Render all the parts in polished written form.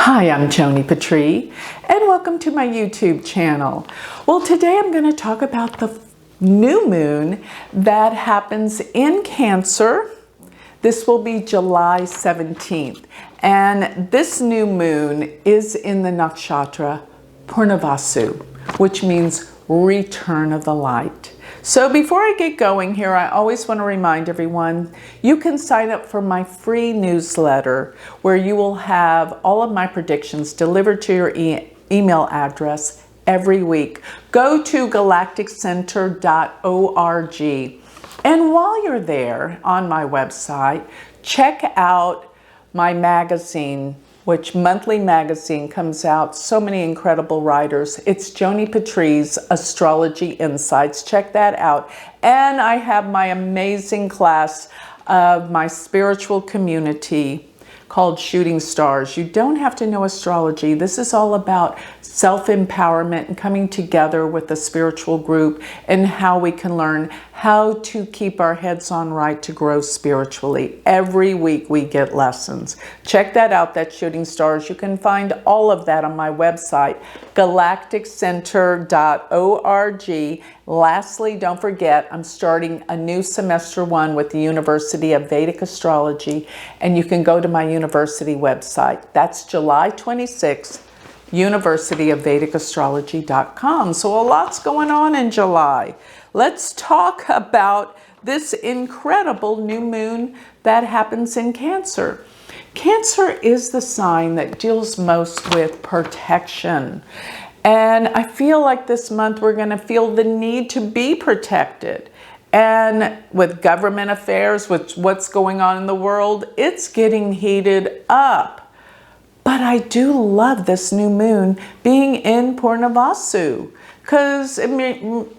Hi, I'm Joni Patry, and welcome to my YouTube channel. Well, today I'm going to talk about the new moon that happens in Cancer. This will be July 17th, and this new moon is in the nakshatra Purnavasu, which means return of the light. So before I get going here, I always want to remind everyone, you can sign up for my free newsletter where you will have all of my predictions delivered to your email address every week. Go to galacticcenter.org. And while you're there on my website, check out my magazine, which monthly magazine comes out, so many incredible writers. It's Joni Patry's Astrology Insights. Check that out. And I have my amazing class of my spiritual community called Shooting Stars. You don't have to know astrology. This is all about self-empowerment and coming together with a spiritual group and how we can learn how to keep our heads on right to grow spiritually. Every week we get lessons. Check that out, that's Shooting Stars. You can find all of that on my website, galacticcenter.org. Lastly, don't forget, I'm starting a new semester 1 with the University of Vedic Astrology, and you can go to my university website. That's July 26th, universityofvedicastrology.com. So a lot's going on in July. Let's talk about this incredible new moon that happens in Cancer. Cancer is the sign that deals most with protection. And I feel like this month we're going to feel the need to be protected. And with government affairs, with what's going on in the world, it's getting heated up. But I do love this new moon being in Purnavasu, because it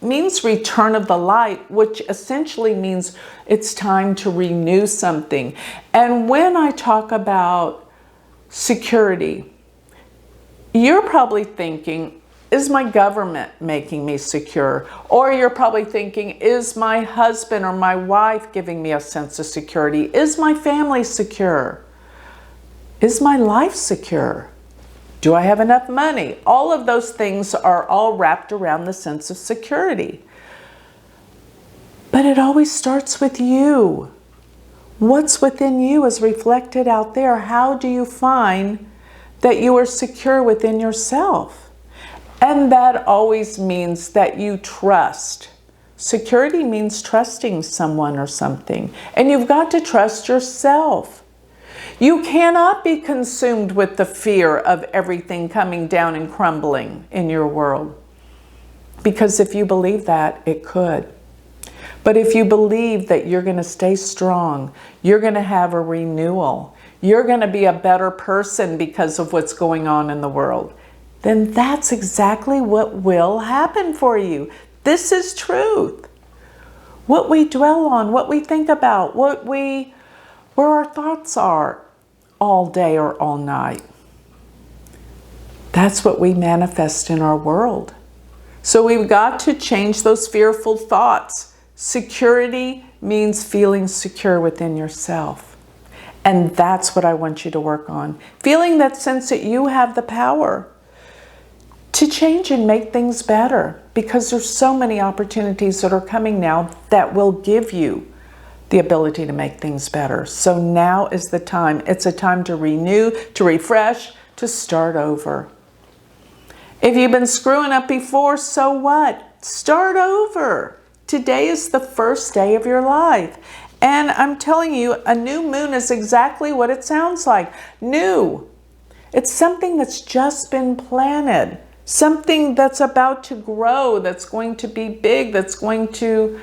means return of the light, which essentially means it's time to renew something. And when I talk about security, you're probably thinking, is my government making me secure? Or you're probably thinking, is my husband or my wife giving me a sense of security? Is my family secure? Is my life secure? Do I have enough money? All of those things are all wrapped around the sense of security. But it always starts with you. What's within you is reflected out there. How do you find that you are secure within yourself? And that always means that you trust. Security means trusting someone or something. And you've got to trust yourself. You cannot be consumed with the fear of everything coming down and crumbling in your world. Because if you believe that, it could. But if you believe that you're going to stay strong, you're going to have a renewal, you're going to be a better person because of what's going on in the world, then that's exactly what will happen for you. This is truth. What we dwell on, what we think about, where our thoughts are all day or all night, that's what we manifest in our world. So we've got to change those fearful thoughts. Security means feeling secure within yourself. And that's what I want you to work on. Feeling that sense that you have the power to change and make things better, because there's so many opportunities that are coming now that will give you the ability to make things better. So now is the time. It's a time to renew, to refresh, to start over. If you've been screwing up before, so what? Start over. Today is the first day of your life. And I'm telling you, a new moon is exactly what it sounds like. New. It's something that's just been planted. Something that's about to grow, that's going to be big, that's going to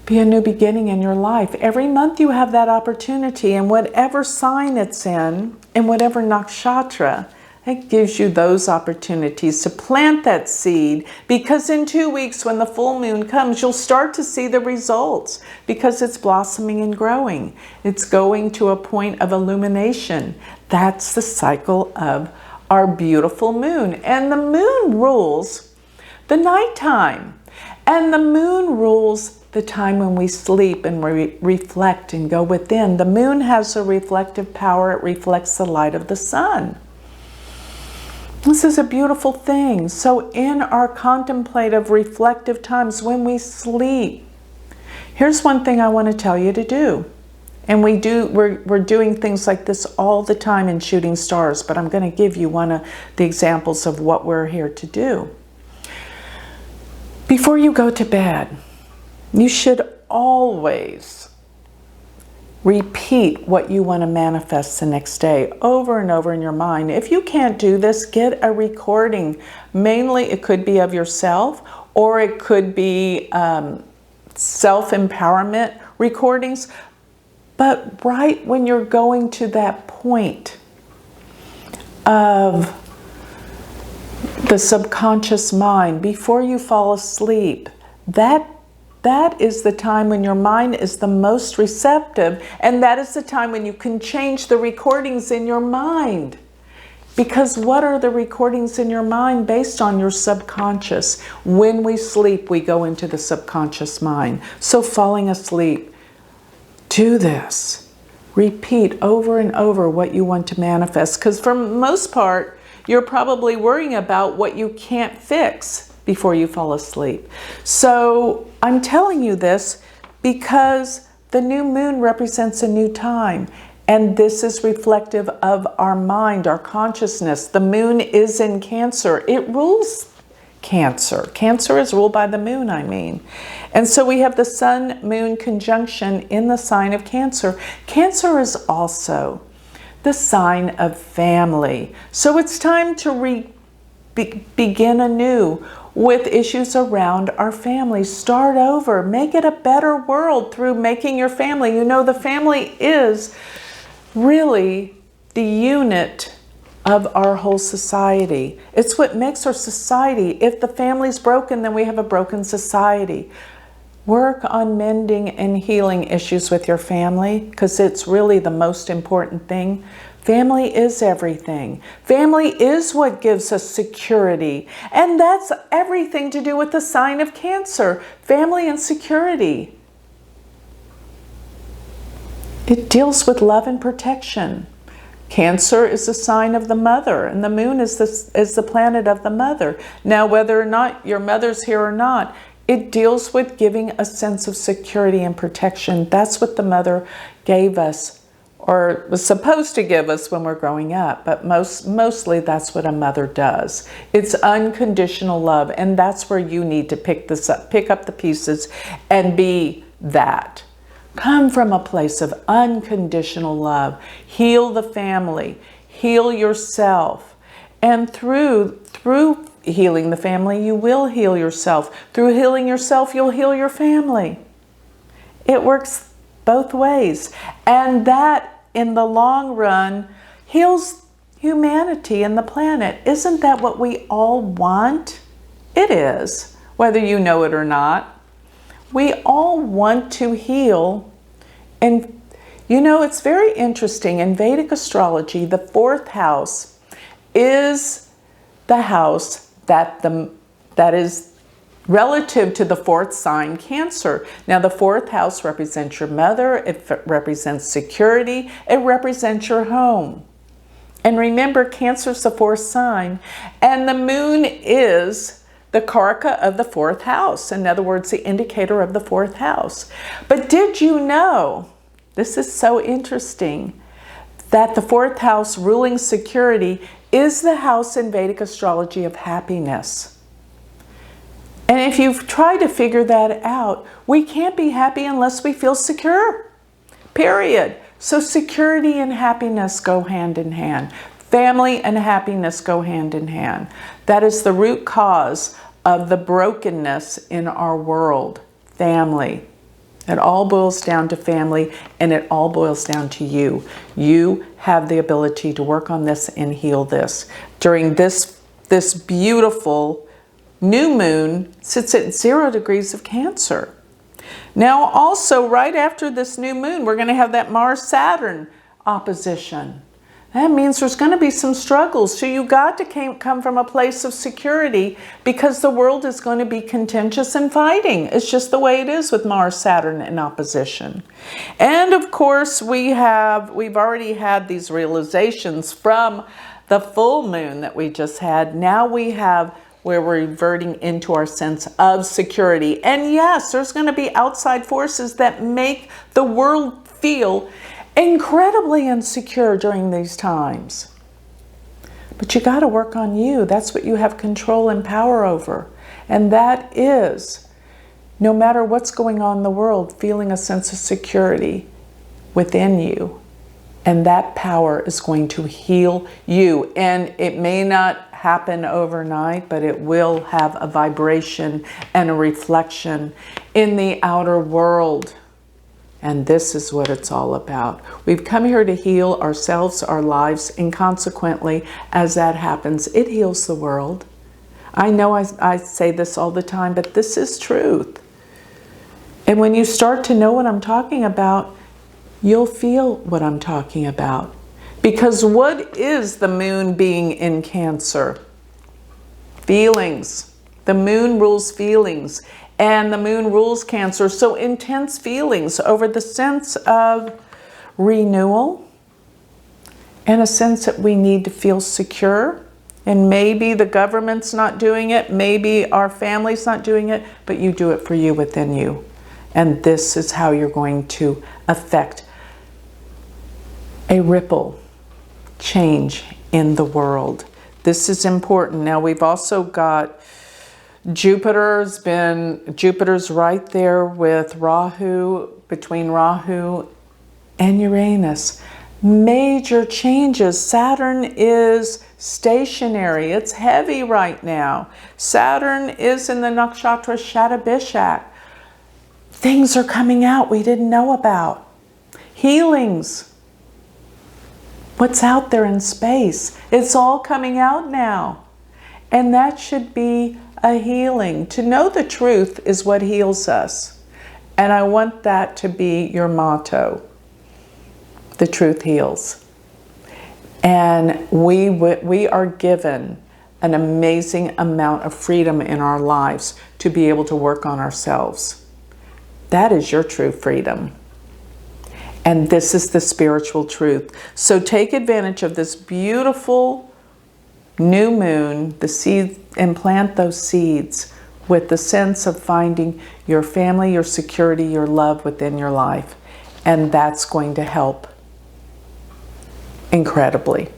be a new beginning in your life. Every month you have that opportunity, and whatever sign it's in whatever nakshatra, it gives you those opportunities to plant that seed, because in 2 weeks when the full moon comes, you'll start to see the results because it's blossoming and growing. It's going to a point of illumination. That's the cycle of our beautiful moon. And the moon rules the nighttime. And the moon rules the time when we sleep and reflect and go within. The moon has a reflective power. It reflects the light of the sun. This is a beautiful thing. So in our contemplative, reflective times when we sleep, here's one thing I want to tell you to do. And we're doing things like this all the time in Shooting Stars, but I'm going to give you one of the examples of what we're here to do. Before you go to bed, you should always repeat what you want to manifest the next day over and over in your mind. If you can't do this, get a recording. Mainly it could be of yourself, or it could be self-empowerment recordings. But right when you're going to that point of the subconscious mind, before you fall asleep, that is the time when your mind is the most receptive, and that is the time when you can change the recordings in your mind. Because what are the recordings in your mind? Based on your subconscious. When we sleep, we go into the subconscious mind. So falling asleep, do this. Repeat over and over what you want to manifest. Because for the most part, you're probably worrying about what you can't fix before you fall asleep. So I'm telling you this because the new moon represents a new time. And this is reflective of our mind, our consciousness. The moon is in Cancer. It rules Cancer. Cancer is ruled by the moon, I mean. And so we have the sun-moon conjunction in the sign of Cancer. Cancer is also the sign of family. So it's time to begin anew with issues around our family. Start over. Make it a better world through making your family. You know, the family is really the unit of our whole society. It's what makes our society. If the family's broken, then we have a broken society. Work on mending and healing issues with your family, because it's really the most important thing. Family is everything. Family is what gives us security. And that's everything to do with the sign of Cancer. Family and security. It deals with love and protection. Cancer is the sign of the mother, and the moon is the planet of the mother. Now, whether or not your mother's here or not, it deals with giving a sense of security and protection. That's what the mother gave us, or was supposed to give us when we're growing up. But mostly that's what a mother does. It's unconditional love, and that's where you need to pick up the pieces and be that. Come from a place of unconditional love. Heal the family. Heal yourself. And through healing the family, you will heal yourself. Through healing yourself, you'll heal your family. It works both ways. And that, in the long run, heals humanity and the planet. Isn't that what we all want? It is, whether you know it or not. We all want to heal. And you know, it's very interesting. In Vedic astrology, the fourth house is the house that is relative to the fourth sign, Cancer. Now, the fourth house represents your mother. It represents security. It represents your home. And remember, Cancer is the fourth sign. And the moon is the karaka of the fourth house. In other words, the indicator of the fourth house. But did you know, this is so interesting, that the fourth house ruling security is the house in Vedic astrology of happiness. And if you've tried to figure that out, we can't be happy unless we feel secure, period. So security and happiness go hand in hand. Family and happiness go hand in hand. That is the root cause of the brokenness in our world, family. It all boils down to family, and it all boils down to you. You have the ability to work on this and heal this. During this beautiful new moon, sits at 0 degrees of Cancer. Now also, right after this new moon, we're going to have that Mars-Saturn opposition. That means there's going to be some struggles. So you got to come from a place of security, because the world is going to be contentious and fighting. It's just the way it is with Mars, Saturn in opposition. And of course, we've already had these realizations from the full moon that we just had. Now we have where we're reverting into our sense of security. And yes, there's going to be outside forces that make the world feel incredibly insecure during these times. But you got to work on you. That's what you have control and power over. And that is, no matter what's going on in the world, feeling a sense of security within you. And that power is going to heal you. And it may not happen overnight, but it will have a vibration and a reflection in the outer world. And this is what it's all about. We've come here to heal ourselves, our lives, and consequently, as that happens, it heals the world. I know I say this all the time, but this is truth. And when you start to know what I'm talking about, you'll feel what I'm talking about. Because what is the moon being in Cancer? Feelings. The moon rules feelings. And the moon rules Cancer. So intense feelings over the sense of renewal and a sense that we need to feel secure. And maybe the government's not doing it. Maybe our family's not doing it. But you do it for you within you. And this is how you're going to affect a ripple change in the world. This is important. Now we've also got Jupiter's right there with Rahu, between Rahu and Uranus. Major changes. Saturn is stationary. It's heavy right now. Saturn is in the nakshatra Shatabishak. Things are coming out we didn't know about. Healings. What's out there in space? It's all coming out now. And that should be a healing. To know the truth is what heals us. And I want that to be your motto. The truth heals. And we are given an amazing amount of freedom in our lives to be able to work on ourselves. That is your true freedom. And this is the spiritual truth. So take advantage of this beautiful new moon, the seed, and plant those seeds with the sense of finding your family, your security, your love within your life. And that's going to help incredibly.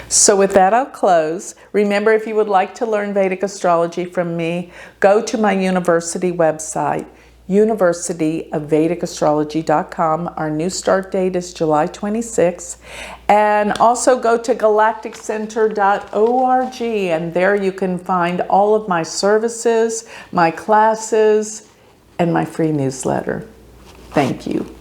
So with that, I'll close. Remember, if you would like to learn Vedic astrology from me, go to my university website, universityofvedicastrology.com. Our new start date is July 26th. And also go to galacticcenter.org, and there you can find all of my services, my classes, and my free newsletter. Thank you.